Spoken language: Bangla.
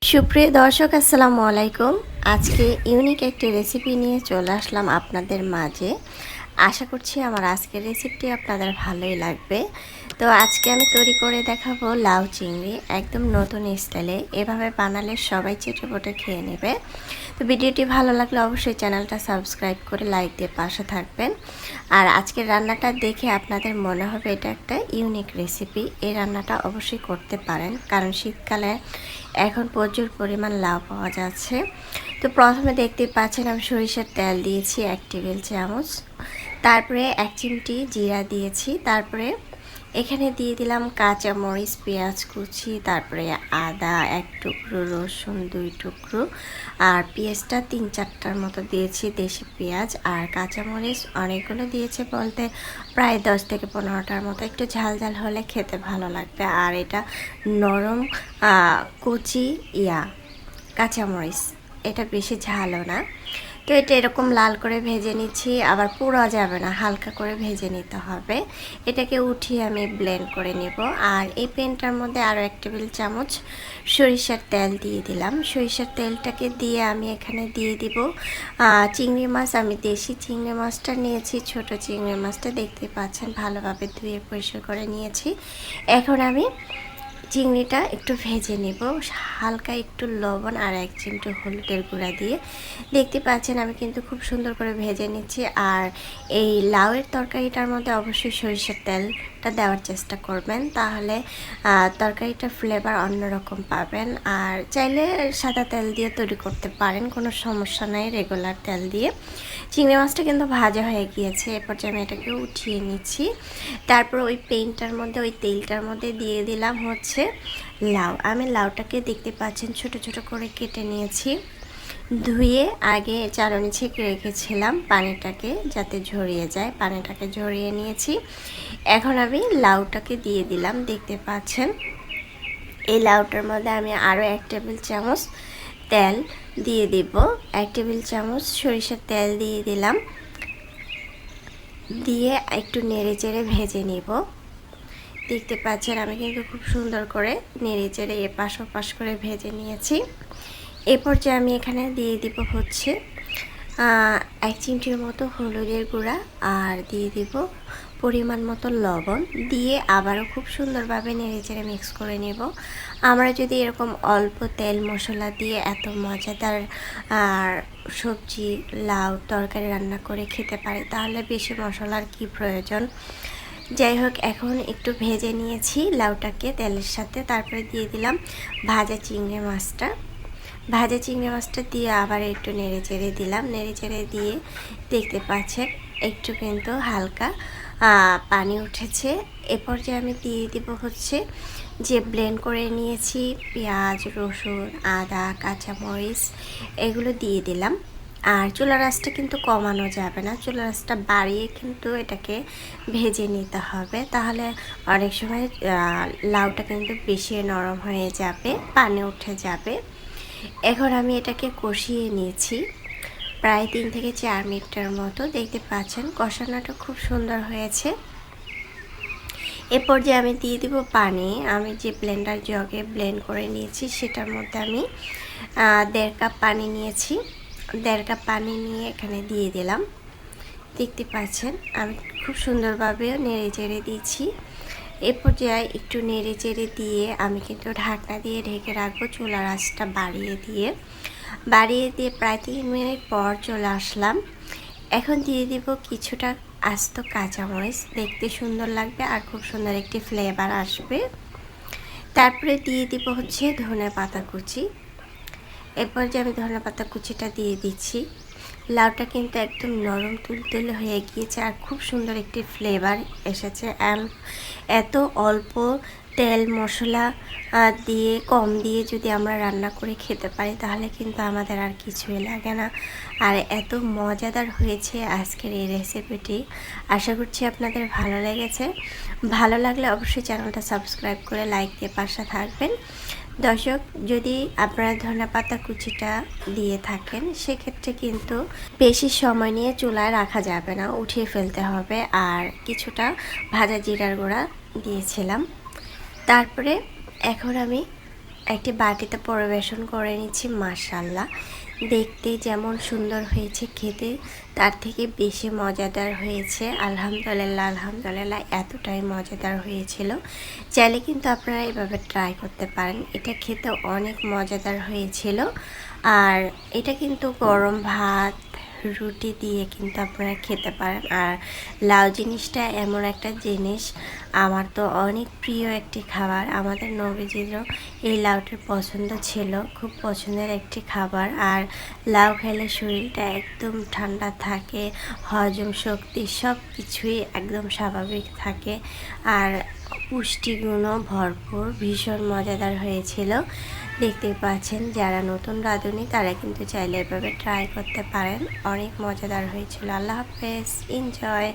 সুপ্রিয় দর্শক আসসালামু আলাইকুম। আজকে ইউনিক একটি রেসিপি নিয়ে চলে আসলাম আপনাদের মাঝে। আশা করছি আমার আজকের রেসিপিটি আপনাদের ভালোই লাগবে। তো আজকে আমি তৈরি করে দেখাবো লাউ চিংড়ি, একদম নতুন স্টাইলে। এভাবে বানালে সবাই চেটেপুটে খেয়ে নেবে। তো ভিডিওটি ভালো লাগলে অবশ্যই চ্যানেলটা সাবস্ক্রাইব করে লাইক দিয়ে পাশে থাকবেন। আর আজকের রান্নাটা দেখে আপনাদের মনে হবে এটা একটা ইউনিক রেসিপি। এই রান্নাটা অবশ্যই করতে পারেন, কারণ শীতকালে এখন প্রচুর পরিমাণ লাউ পাওয়া যাচ্ছে। তো প্রথমে দেখতে পাচ্ছেন আমি সরিষার তেল দিয়েছি 1 টেবিল চামচ, তারপরে 1 চিমটি জিরা দিয়েছি, তারপরে এখানে দিয়ে দিলাম কাঁচা মরিচ, পেঁয়াজ কুচি, তারপরে আদা 1 টুকরো, রসুন 2 টুকরো, আর পেঁয়াজটা 3-4টার মতো দিয়েছি দেশি পেঁয়াজ। আর কাঁচা মরিচ অনেকগুলো দিয়েছে, বলতে প্রায় 10 থেকে 15টার মতো। একটু ঝাল ঝাল হলে খেতে ভালো লাগবে। আর এটা নরম কুচি কাঁচামরিচ, এটা বেশি ঝালও না। তো এটা এরকম লাল করে ভেজে নিচ্ছি, আবার পুড়া যাবে না, হালকা করে ভেজে নিতে হবে। এটাকে উঠিয়ে আমি ব্লেন্ড করে নেব। আর এই প্যানটার মধ্যে আরও 1 টেবিল চামচ সরিষার তেল দিয়ে দিলাম। সরিষার তেলটাকে দিয়ে আমি এখানে দিয়ে দিব চিংড়ি মাছ। আমি দেশি চিংড়ি মাছটা নিয়েছি, ছোট চিংড়ি মাছটা দেখতে পাচ্ছেন, ভালোভাবে ধুয়ে পরিষ্কার করে নিয়েছি। এখন আমি চিংড়িটা একটু ভেজে নেব, হালকা একটু লবণ আর 1 চিমটি হলুদের গুঁড়া দিয়ে। দেখতে পাচ্ছেন আমি কিন্তু খুব সুন্দর করে ভেজে নিচ্ছি। আর এই লাউয়ের তরকারিটার মধ্যে অবশ্যই সরিষার তেলটা দেওয়ার চেষ্টা করবেন, তাহলে তরকারিটার ফ্লেভার অন্যরকম পাবেন। আর চাইলে সাদা তেল দিয়ে তৈরি করতে পারেন, কোনো সমস্যা নাই, রেগুলার তেল দিয়ে। চিংড়ি মাছটা কিন্তু ভাজা হয়ে গিয়েছে, এরপর যে আমি এটাকে উঠিয়ে নিচ্ছি। তারপর ওই পেনটার মধ্যে, ওই তেলটার মধ্যে দিয়ে দিলাম হচ্ছে লাউ। আমি লাউটাকে দেখতে পাচ্ছেন ছোট ছোট করে কেটে নিয়েছি, ধুয়ে আগে চালনি ছেঁকে রেখেছিলাম পানিটাকে যাতে ঝরিয়ে যায়, পানিটাকে ঝরিয়ে নিয়েছি। এখন আমি লাউটাকে দিয়ে দিলাম, দেখতে পাচ্ছেন। এই লাউটার মধ্যে আমি আরও 1 টেবিল চামচ তেল দিয়ে দিব, 1 টেবিল চামচ সরিষার তেল দিয়ে দিলাম, দিয়ে একটু নেড়ে চেড়ে ভেজে নিব। দেখতে পাচ্ছেন আমি কিন্তু খুব সুন্দর করে নেড়ে চেড়ে এপাশ ওপাশ করে ভেজে নিয়েছি। এরপর যে আমি এখানে দিয়ে দিব হচ্ছে 1 চিমটির মতো হলুদের গুঁড়া, আর দিয়ে দিব পরিমাণ মতো লবণ, দিয়ে আবারও খুব সুন্দরভাবে নেড়ে চেড়ে মিক্স করে নেব। আমরা যদি এরকম অল্প তেল মশলা দিয়ে এত মজাদার আর সবজি লাউ তরকারি রান্না করে খেতে পারি, তাহলে বেশি মশলার কি প্রয়োজন। যাই হোক, এখন একটু ভেজে নিয়েছি লাউটাকে তেলের সাথে, তারপরে দিয়ে দিলাম ভাজা চিংড়ি মাছটা। ভাজা চিংড়ি মাছটা দিয়ে আবার একটু নেড়ে চেড়ে দিলাম, নেড়ে চেড়ে দিয়ে দেখতে পাচ্ছেন একটু কিন্তু হালকা পানি উঠেছে। এরপর যে আমি দিয়ে দিব হচ্ছে যে ব্লেন্ড করে নিয়েছি পেঁয়াজ, রসুন, আদা, কাঁচামরিচ, এগুলো দিয়ে দিলাম। আর চুলার আঁচটা কিন্তু কমানো যাবে না, চুলার আঁচটা বাড়িয়ে কিন্তু এটাকে ভেজে নিতে হবে, তাহলে অনেক সময় লাউটা কিন্তু বেশি নরম হয়ে যাবে, পানি উঠে যাবে। এখন আমি এটাকে কষিয়ে নিয়েছি প্রায় 3 থেকে 4 মিনিটের মতো। দেখতে পাচ্ছেন কষানোটা খুব সুন্দর হয়েছে। এরপর যে আমি দিয়ে দিব পানি। আমি যে ব্লেন্ডার জগে ব্লেন্ড করে নিয়েছি সেটার মধ্যে আমি 1.5 কাপ পানি নিয়েছি। 1.5 কাপ পানি নিয়ে এখানে দিয়ে দিলাম। দেখতে পাচ্ছেন আমি খুব সুন্দরভাবে নেড়ে চেড়ে দিয়েছি। এ পর্যায়ে একটু নেড়ে চেড়ে দিয়ে আমি কিন্তু ঢাকনা দিয়ে ঢেকে রাখবো, চুলার আঁচটা বাড়িয়ে দিয়ে প্রায় 3 মিনিট পর চলে আসলাম। এখন দিয়ে দিব কিছুটা আস্ত কাঁচামরিচ, দেখতে সুন্দর লাগবে আর খুব সুন্দর একটি ফ্লেভার আসবে। তারপরে দিয়ে দিব হচ্ছে ধনেপাতা কুচি। এরপর যে আমি ধনেপাতা কুচিটা দিয়ে দিচ্ছি। লাউটা কিন্তু একদম নরম তুলতুলে হয়ে গিয়েছে আর খুব সুন্দর একটি ফ্লেভার এসেছে। এত অল্প তেল মশলা দিয়ে, কম দিয়ে যদি আমরা রান্না করে খেতে পারি, তাহলে কিন্তু আমাদের আর কিছুই লাগে না। আর এত মজাদার হয়েছে আজকের এই রেসিপিটি। আশা করছি আপনাদের ভালো লেগেছে। ভালো লাগলে অবশ্যই চ্যানেলটা সাবস্ক্রাইব করে লাইক দিয়ে পাশে থাকবেন। দর্শক, যদি আপনারা ধনেপাতা কুচিটা দিয়ে থাকেন, সেক্ষেত্রে কিন্তু বেশি সময় নিয়ে চুলায় রাখা যাবে না, উঠিয়ে ফেলতে হবে। আর কিছুটা ভাজা জিরার গুঁড়া দিয়েছিলাম। তারপরে এখন আমি একটি বাটিতে পরিবেশন করে নিচ্ছি। মাশাআল্লাহ, দেখতে যেমন সুন্দর হয়েছে, খেতে তার থেকে বেশি মজাদার হয়েছে। আলহামদুলিল্লাহ, আলহামদুলিল্লাহ, এতটাই মজাদার হয়েছিল। চাইলে কিন্তু আপনারা এভাবে ট্রাই করতে পারেন। এটা খেতে অনেক মজাদার হয়েছিল। আর এটা কিন্তু গরম ভাত, রুটি দিয়ে কিন্তু আপনারা খেতে পারেন। আর লাউ জিনিসটা এমন একটা জিনিস, আমার তো অনেক প্রিয় একটি খাবার। আমাদের নবীজিরও এই লাউটা পছন্দ ছিল, খুব পছন্দের একটি খাবার। আর লাউ খেলে শরীরটা একদম ঠান্ডা থাকে, হজম শক্তি সব কিছুই একদম স্বাভাবিক থাকে। আর পুষ্টিগুণও ভরপুর, ভীষণ মজাদার হয়েছিল। দেখতেই পাচ্ছেন, যারা নতুন রাঁধুনি তারা কিন্তু চাইলে এভাবে ট্রাই করতে পারেন। অনেক মজাদার হয়েছিল। আল্লাহ হাফেজ, এনজয়।